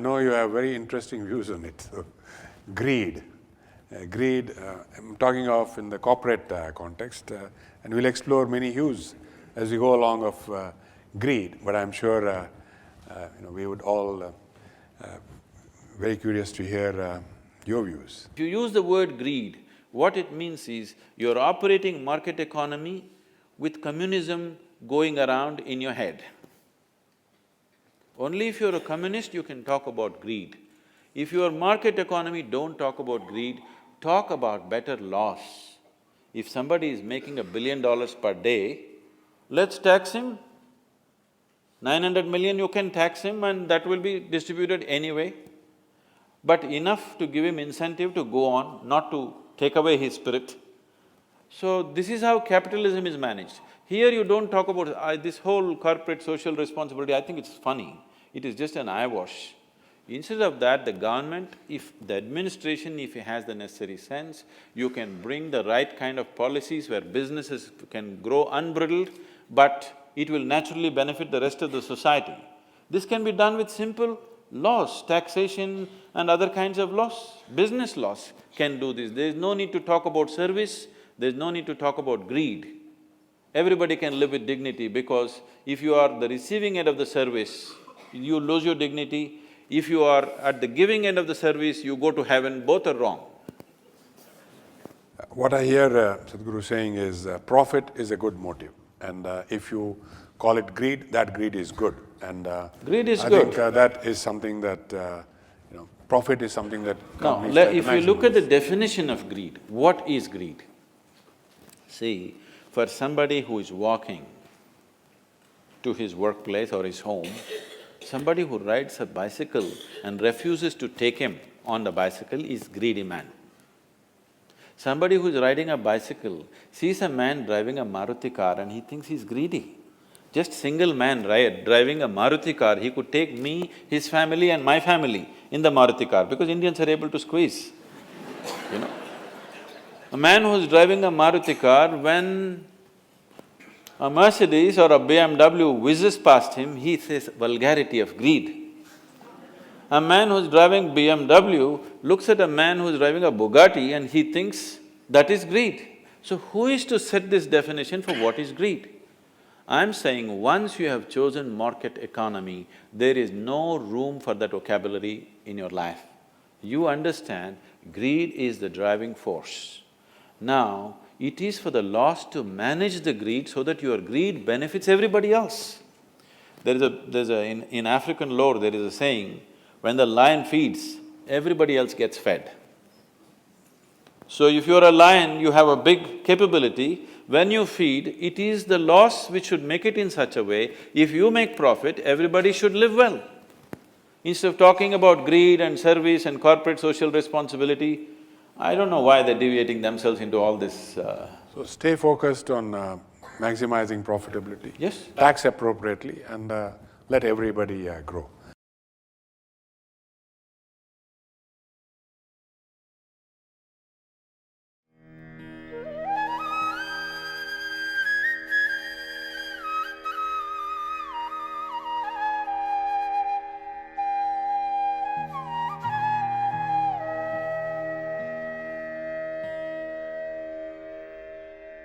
know you have very interesting views on it. So, greed. I'm talking of in the corporate context, and we'll explore many hues as we go along of greed. But I'm sure we would all very curious to hear your views. If you use the word greed, what it means is you're operating market economy with communism going around in your head. Only if you're a communist, you can talk about greed. If you're market economy, don't talk about greed, talk about better laws. If somebody is making $1 billion per day, let's tax him. 900 million, you can tax him and that will be distributed anyway. But enough to give him incentive to go on, not to take away his spirit. So this is how capitalism is managed. Here you don't talk about this whole corporate social responsibility, I think it's funny. It is just an eyewash. Instead of that, the government, if the administration, if it has the necessary sense, you can bring the right kind of policies where businesses can grow unbridled, but it will naturally benefit the rest of the society. This can be done with simple laws, taxation and other kinds of laws. Business laws can do this. There is no need to talk about service, there is no need to talk about greed. Everybody can live with dignity because if you are the receiving end of the service, you lose your dignity. If you are at the giving end of the service, you go to heaven, both are wrong. What I hear Sadhguru saying is profit is a good motive, and if you call it greed, that greed is good. And greed is I good. think that is something that, profit is something that Now, if you look at the definition of greed, what is greed? See, for somebody who is walking to his workplace or his home, somebody who rides a bicycle and refuses to take him on the bicycle is greedy man. Somebody who is riding a bicycle sees a man driving a Maruti car and he thinks he's greedy. Just single man driving a Maruti car, he could take me, his family and my family in the Maruti car because Indians are able to squeeze, A man who's driving a Maruti car, when a Mercedes or a BMW whizzes past him, he says vulgarity of greed. A man who's driving BMW looks at a man who's driving a Bugatti and he thinks that is greed. So who is to set this definition for what is greed? I'm saying once you have chosen market economy, there is no room for that vocabulary in your life. You understand greed is the driving force. Now, it is for the laws to manage the greed so that your greed benefits everybody else. In African lore, there is a saying, when the lion feeds, everybody else gets fed. So if you're a lion, you have a big capability, when you feed, it is the laws which should make it in such a way, if you make profit, everybody should live well. Instead of talking about greed and service and corporate social responsibility, I don't know why they're deviating themselves into all this So stay focused on maximizing profitability. Yes. Tax appropriately and let everybody grow.